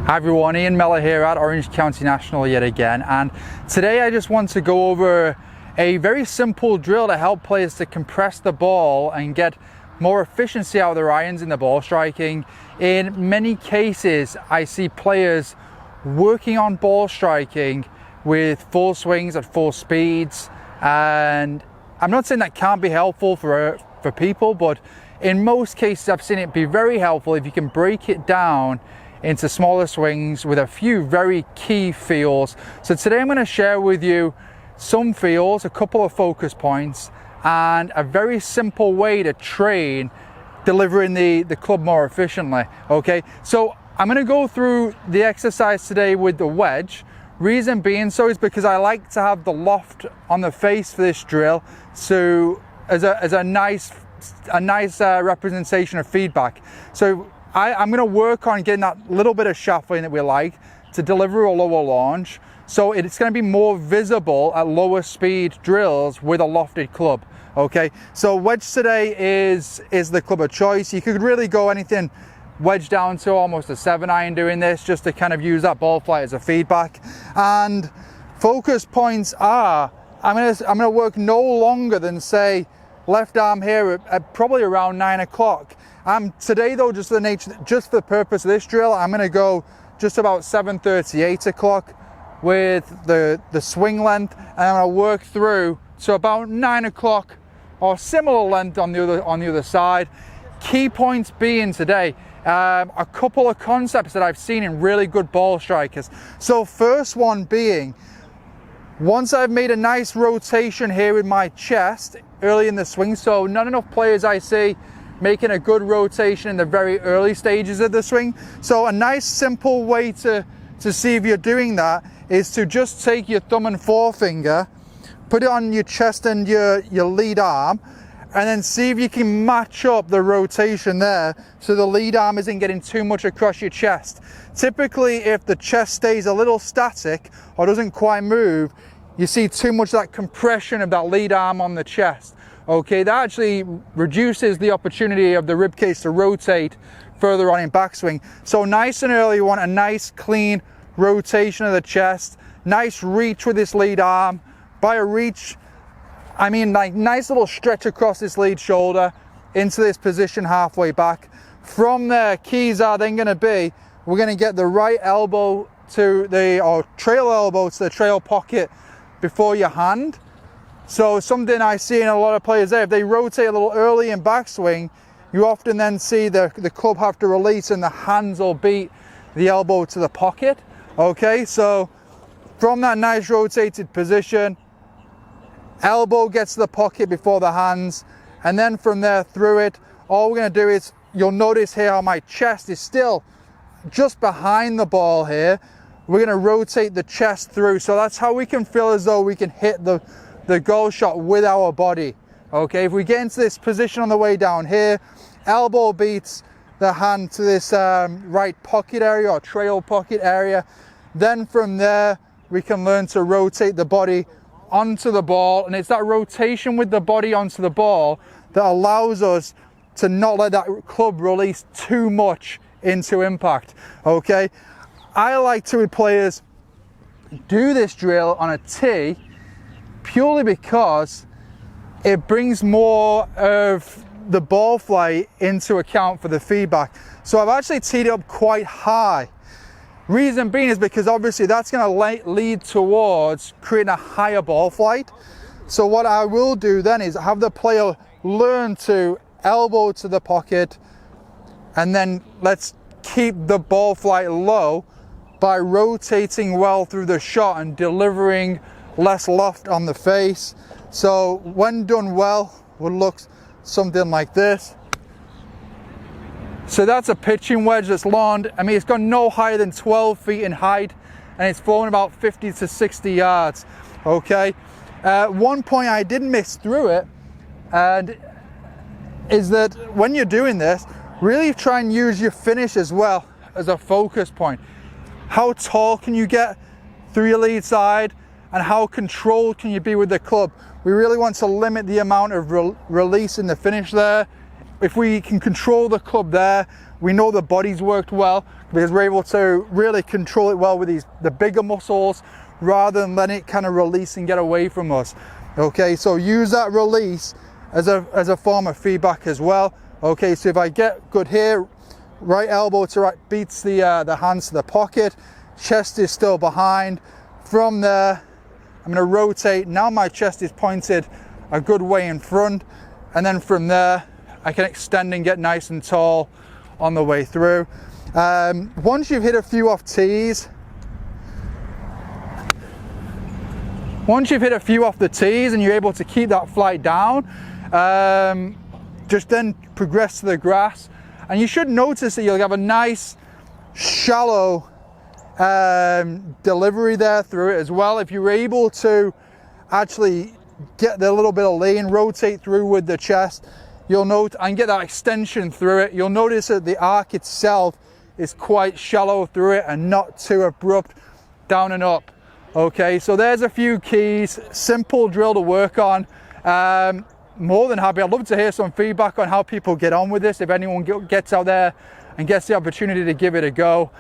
Hi everyone, Ian Mellor here at Orange County National yet again, and today I just want to go over a very simple drill to help players to compress the ball and get more efficiency out of their irons in the ball striking. In many cases I see players working on ball striking with full swings at full speeds, and I'm not saying that can't be helpful for people, but in most cases I've seen it be very helpful if you can break it down into smaller swings with a few very key feels. So today I'm going to share with you some feels, a couple of focus points, and a very simple way to train delivering the club more efficiently. Okay, so I'm going to go through the exercise today with the wedge. Reason being so is because I like to have the loft on the face for this drill, so as a nice representation of feedback. So I'm going to work on getting that little bit of shuffling that we like to deliver a lower launch, so it's going to be more visible at lower speed drills with a lofted club. Okay, so wedge today is the club of choice. You could really go anything wedge down to almost a 7-iron doing this, just to kind of use that ball flight as a feedback. And focus points are, I'm going to work no longer than, say, left arm here at probably around 9 o'clock. Today though, just for the purpose of this drill, I'm going to go just about 7:30, 8 o'clock with the swing length, and I'm going to work through to about 9 o'clock or similar length on the other side. Key points being today, a couple of concepts that I've seen in really good ball strikers. So first one being, once I've made a nice rotation here with my chest early in the swing, so not enough players I see making a good rotation in the very early stages of the swing. So a nice simple way to see if you're doing that is to just take your thumb and forefinger, put it on your chest and your lead arm, and then see if you can match up the rotation there so the lead arm isn't getting too much across your chest. Typically, if the chest stays a little static or doesn't quite move, you see too much of that compression of that lead arm on the chest. Okay, that actually reduces the opportunity of the rib cage to rotate further on in backswing. So nice and early, you want a nice clean rotation of the chest, nice reach with this lead arm. By a reach, I mean like nice little stretch across this lead shoulder into this position halfway back. From there, keys are then going to be, we're going to get the right elbow or trail elbow to the trail pocket before your hand. So something I see in a lot of players there, if they rotate a little early in backswing, you often then see the club have to release and the hands will beat the elbow to the pocket. Okay, so from that nice rotated position, elbow gets to the pocket before the hands, and then from there through it, all we're going to do is, you'll notice here how my chest is still just behind the ball here. We're going to rotate the chest through, so that's how we can feel as though we can hit the goal shot with our body. Okay, if we get into this position on the way down here, elbow beats the hand to this right pocket area or trail pocket area. Then from there, we can learn to rotate the body onto the ball, and it's that rotation with the body onto the ball that allows us to not let that club release too much into impact. Okay, I like to, with players, do this drill on a tee purely because it brings more of the ball flight into account for the feedback. So I've actually teed it up quite high. Reason being is because obviously that's going to lead towards creating a higher ball flight. So what I will do then is have the player learn to elbow to the pocket, and then let's keep the ball flight low by rotating well through the shot and delivering less loft on the face. So when done well, would look something like this. So that's a pitching wedge that's launched. I mean, it's gone no higher than 12 feet in height, and it's flown about 50 to 60 yards. Okay, one point I did miss through it, and is that when you're doing this, really try and use your finish as well as a focus point. How tall can you get through your lead side, and how controlled can you be with the club? We really want to limit the amount of release in the finish there if we can control the club there, we know the body's worked well because we're able to really control it well with the bigger muscles rather than letting it kind of release and get away from us. Okay, so use that release as a form of feedback as well. Okay, so if I get good here, right elbow to right beats the hands to the pocket, chest is still behind. From there, I'm going to rotate. Now my chest is pointed a good way in front, and then from there I can extend and get nice and tall on the way through. Once you've hit a few off tees, the tees and you're able to keep that flight down, just then progress to the grass, and you should notice that you'll have a nice shallow delivery there through it as well. If you're able to actually get the little bit of lean, rotate through with the chest, you'll note and get that extension through it. You'll notice that the arc itself is quite shallow through it and not too abrupt down and up. Okay, so there's a few keys, simple drill to work on. More than happy. I'd love to hear some feedback on how people get on with this, if anyone gets out there and gets the opportunity to give it a go.